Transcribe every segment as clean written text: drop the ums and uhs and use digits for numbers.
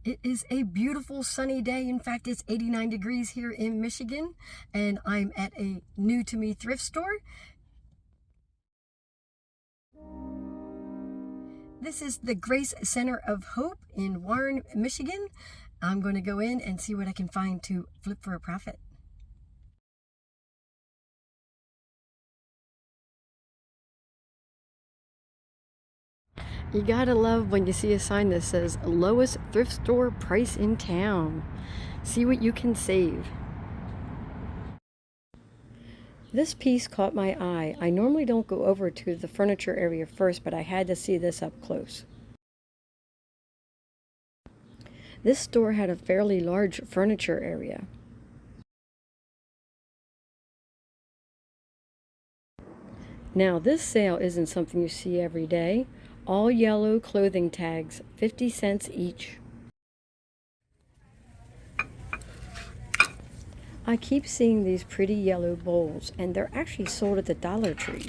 It is a beautiful sunny day. In fact, it's 89 degrees here in Michigan, and I'm at a new to me thrift store. This is the Grace Center of Hope in Warren, Michigan. I'm going to go in and see what I can find to flip for a profit. You gotta love when you see a sign that says lowest thrift store price in town. See what you can save. This piece caught my eye. I normally don't go over to the furniture area first, but I had to see this up close. This store had a fairly large furniture area. Now this sale isn't something you see every day. All yellow clothing tags, 50 cents each. I keep seeing these pretty yellow bowls, and they're actually sold at the Dollar Tree.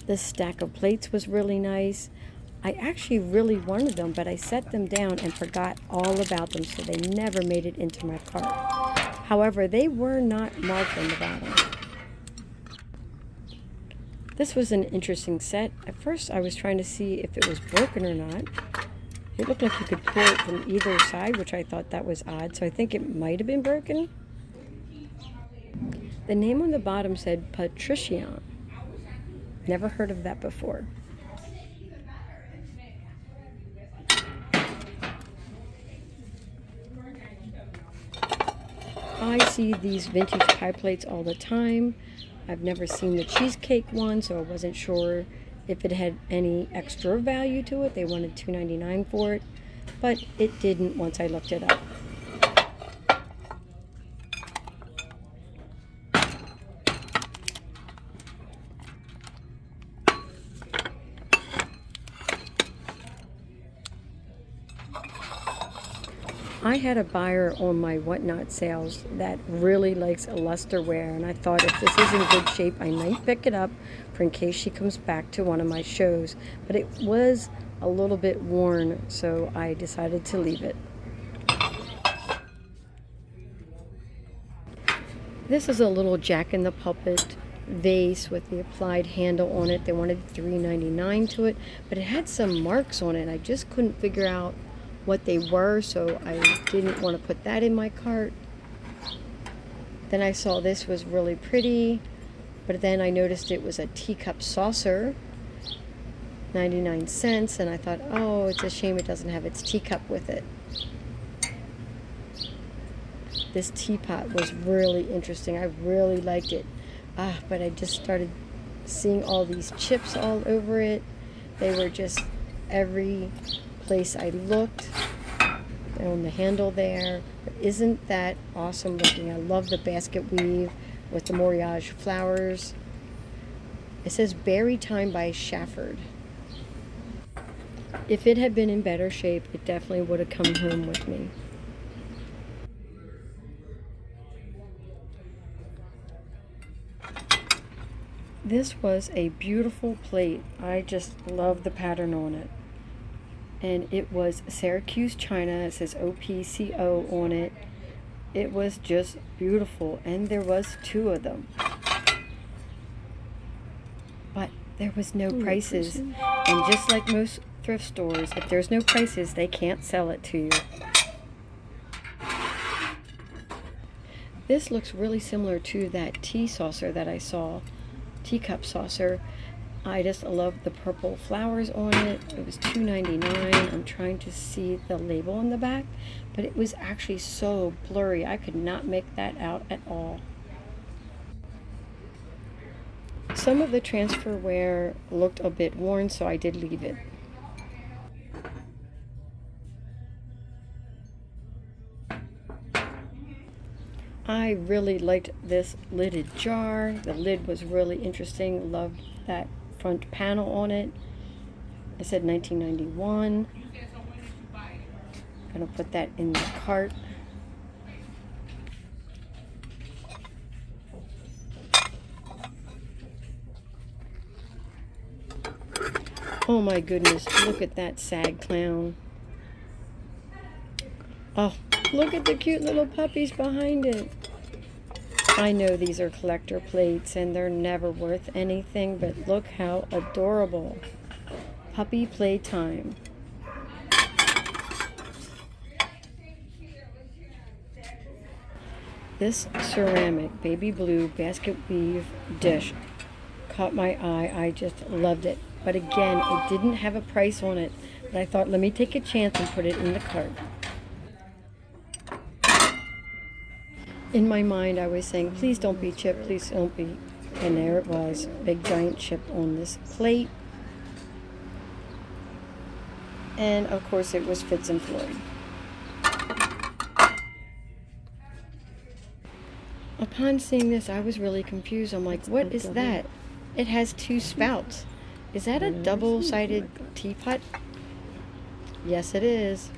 This stack of plates was really nice. I actually really wanted them, but I set them down and forgot all about them, so they never made it into my cart. However, they were not marked on the bottom. This was an interesting set. At first, I was trying to see if it was broken or not. It looked like you could pull it from either side, which I thought that was odd, so I think it might have been broken. The name on the bottom said Patrician. Never heard of that before. I see these vintage pie plates all the time. I've never seen the cheesecake one, so I wasn't sure if it had any extra value to it. They wanted $2.99 for it, but it didn't once I looked it up. I had a buyer on my whatnot sales that really likes lusterware, and I thought if this is in good shape, I might pick it up for in case she comes back to one of my shows. But it was a little bit worn, so I decided to leave it. This is a little Jack in the Pulpit vase with the applied handle on it. They wanted $3.99 to it, but it had some marks on it. I just couldn't figure out what they were, so I didn't want to put that in my cart. Then I saw this was really pretty, but then I noticed it was a teacup saucer, 99 cents, and I thought, oh, it's a shame it doesn't have its teacup with it. This teapot was really interesting. I really liked it, but I just started seeing all these chips all over it. They were just every place I looked. They're on the handle there. But isn't that awesome looking? I love the basket weave with the Moriage flowers. It says Berry Time by Shafford. If it had been in better shape, it definitely would have come home with me. This was a beautiful plate. I just love the pattern on it. And it was Syracuse China. It says OPCO on it. It was just beautiful, and there was 2 of them, but there was no prices. And just like most thrift stores, if there's no prices, they can't sell it to you. This looks really similar to that tea saucer that I saw, teacup saucer. I just love the purple flowers on it. It was $2.99. I'm trying to see the label on the back, but it was actually so blurry. I could not make that out at all. Some of the transferware looked a bit worn, so I did leave it. I really liked this lidded jar. The lid was really interesting. Loved that front panel on it. It said 1991. I'm gonna put that in the cart. Oh my goodness, look at that sad clown. Oh, look at the cute little puppies behind it. I know these are collector plates and they're never worth anything, but look how adorable. Puppy playtime. This ceramic baby blue basket weave dish caught my eye. I just loved it. But again, it didn't have a price on it. But I thought, let me take a chance and put it in the cart. In my mind, I was saying, please don't be chipped, please don't be. And there it was, big giant chip on this plate. And of course, it was Fitz and Floyd. Upon seeing this, I was really confused. I'm like, what is that? It has two spouts. Is that a double-sided teapot? Yes, it is.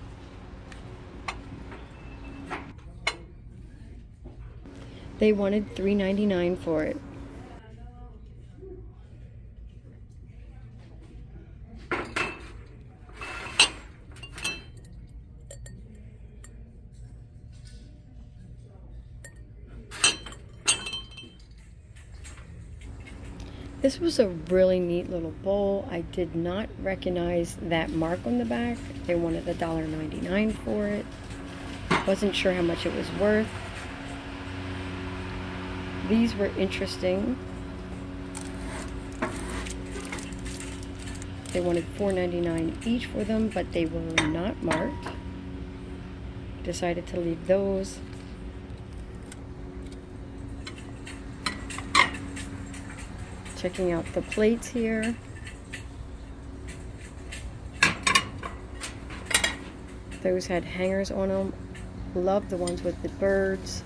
They wanted $3.99 for it. This was a really neat little bowl. I did not recognize that mark on the back. They wanted $1.99 for it. Wasn't sure how much it was worth. These were interesting. They wanted $4.99 each for them, but they were not marked. Decided to leave those. Checking out the plates here. Those had hangers on them. Love the ones with the birds.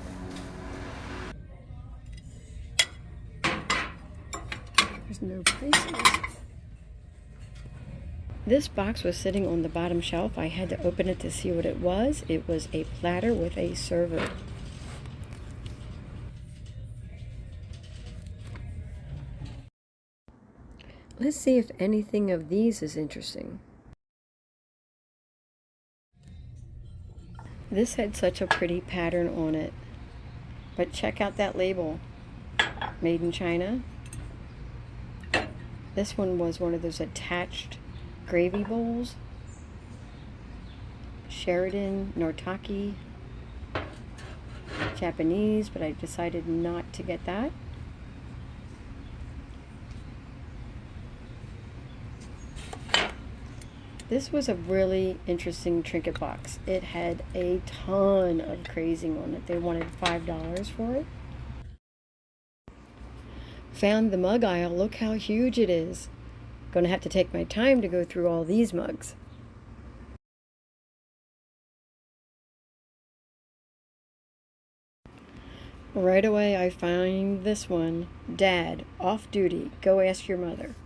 There's no prices. This box was sitting on the bottom shelf. I had to open it to see what it was. It was a platter with a server. Let's see if anything of these is interesting. This had such a pretty pattern on it. But check out that label. Made in China. This one was one of those attached gravy bowls. Sheridan, Nortaki. Japanese, but I decided not to get that. This was a really interesting trinket box. It had a ton of crazing on it. They wanted $5 for it. Found the mug aisle. Look how huge it is. Gonna have to take my time to go through all these mugs. Right away I find this one. Dad, off duty. Go ask your mother.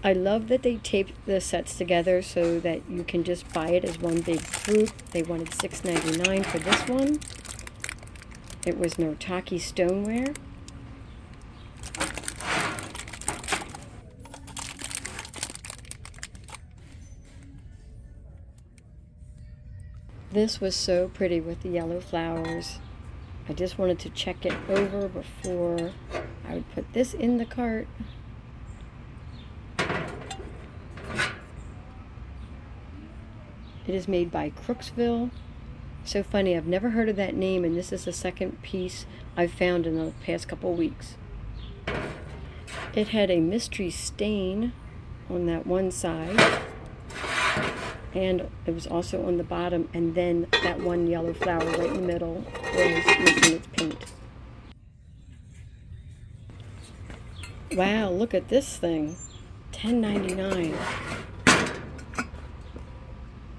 I love that they taped the sets together so that you can just buy it as one big group. They wanted $6.99 for this one. It was Nortaki stoneware. This was so pretty with the yellow flowers. I just wanted to check it over before I would put this in the cart. It is made by Crooksville. So funny, I've never heard of that name, and this is the second piece I've found in the past couple weeks. It had a mystery stain on that one side, and it was also on the bottom, and then that one yellow flower right in the middle was missing its paint. Wow, look at this thing. $10.99.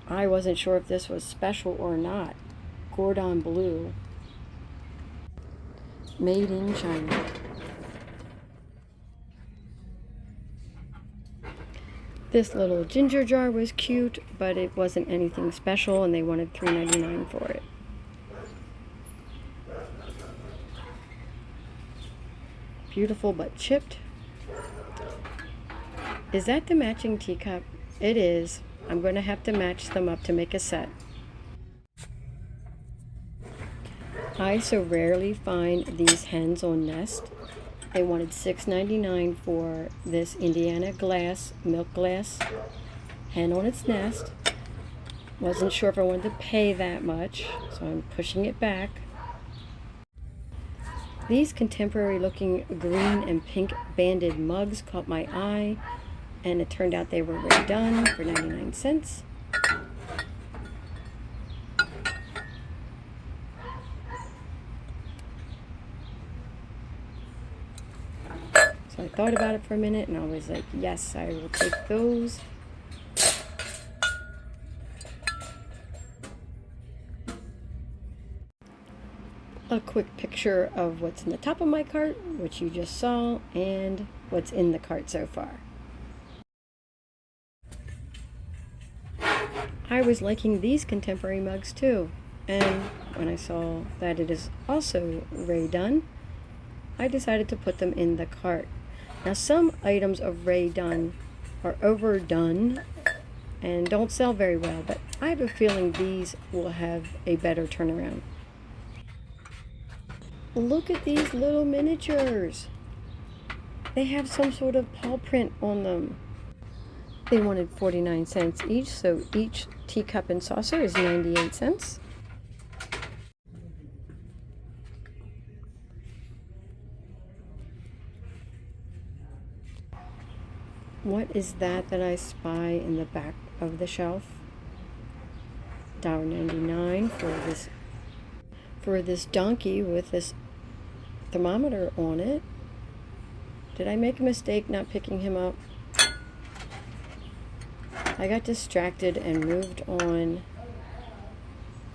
I wasn't sure if this was special or not. Gordon blue. Made in China. This little ginger jar was cute, but it wasn't anything special, and they wanted $3.99 for it. Beautiful but chipped. Is that the matching teacup? it is. I'm going to have to match them up to make a set. I so rarely find these hens on Nest. They wanted $6.99 for this Indiana glass, milk glass hen on its nest. Wasn't sure if I wanted to pay that much, so I'm pushing it back. These contemporary looking green and pink banded mugs caught my eye, and it turned out they were redone for 99 cents. So I thought about it for a minute and I was like, yes, I will take those. A quick picture of what's in the top of my cart, which you just saw, and what's in the cart so far. I was liking these contemporary mugs too, and when I saw that it is also Ray Dunn, I decided to put them in the cart. Now some items of Ray Dunn are overdone and don't sell very well, but I have a feeling these will have a better turnaround. Look at these little miniatures. They have some sort of paw print on them. They wanted 49 cents each, so each teacup and saucer is 98 cents. What is that I spy in the back of the shelf? $1.99 for this donkey with this thermometer on it. Did I make a mistake not picking him up? I got distracted and moved on.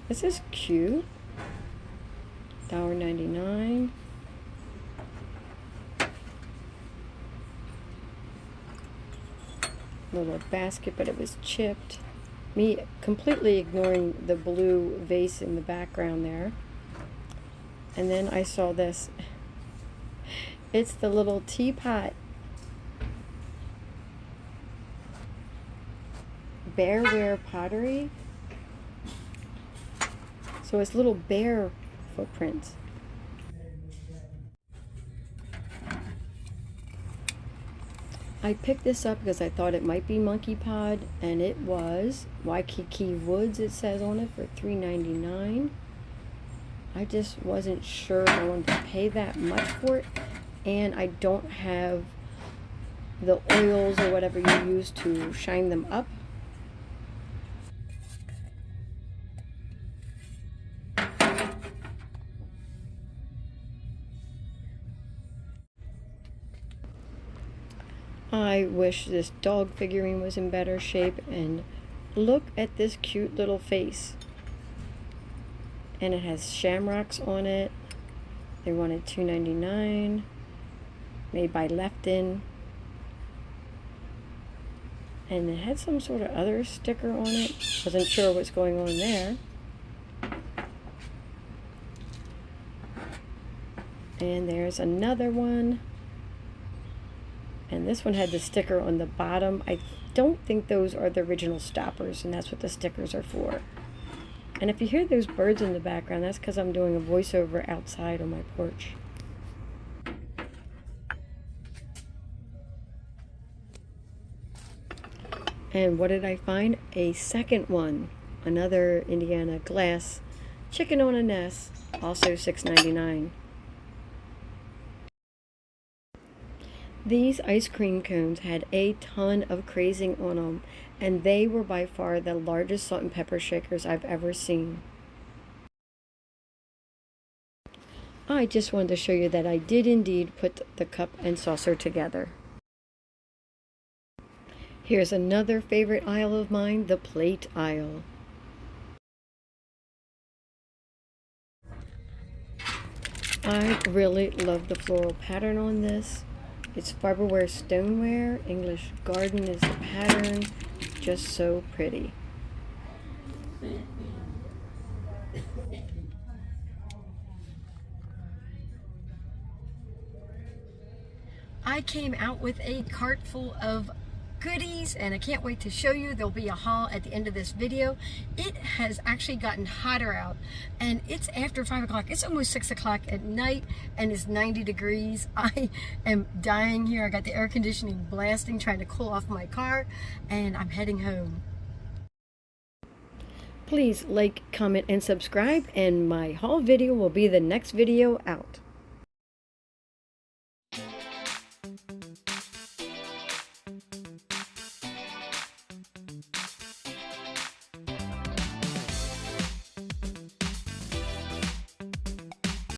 This is cute. $1.99. Little basket, but it was chipped. Me completely ignoring the blue vase in the background there. And then I saw this. It's the little teapot. Bearware pottery. So it's little bear footprints. I picked this up because I thought it might be Monkey Pod, and it was. Waikiki Woods, it says on it, for $3.99. I just wasn't sure if I wanted to pay that much for it, and I don't have the oils or whatever you use to shine them up. I wish this dog figurine was in better shape, and look at this cute little face. And it has shamrocks on it. They wanted $2.99. Made by Lefton. And it had some sort of other sticker on it. Wasn't sure what's going on there. And there's another one. And this one had the sticker on the bottom. I don't think those are the original stoppers, and that's what the stickers are for. And if you hear those birds in the background, that's because I'm doing a voiceover outside on my porch. And what did I find? A second one. Another Indiana glass chicken on a nest, also $6.99. These ice cream cones had a ton of crazing on them, and they were by far the largest salt and pepper shakers I've ever seen. I just wanted to show you that I did indeed put the cup and saucer together. Here's another favorite aisle of mine, the plate aisle. I really love the floral pattern on this. It's fiberware stoneware. English garden is the pattern. Just so pretty. I came out with a cart full of goodies, and I can't wait to show you. There'll be a haul at the end of this video. It has actually gotten hotter out, and it's after 5 o'clock. It's almost 6 o'clock at night, and it's 90 degrees. I am dying here. I got the air conditioning blasting, trying to cool off my car, and I'm heading home. Please like, comment, and subscribe, and my haul video will be the next video out.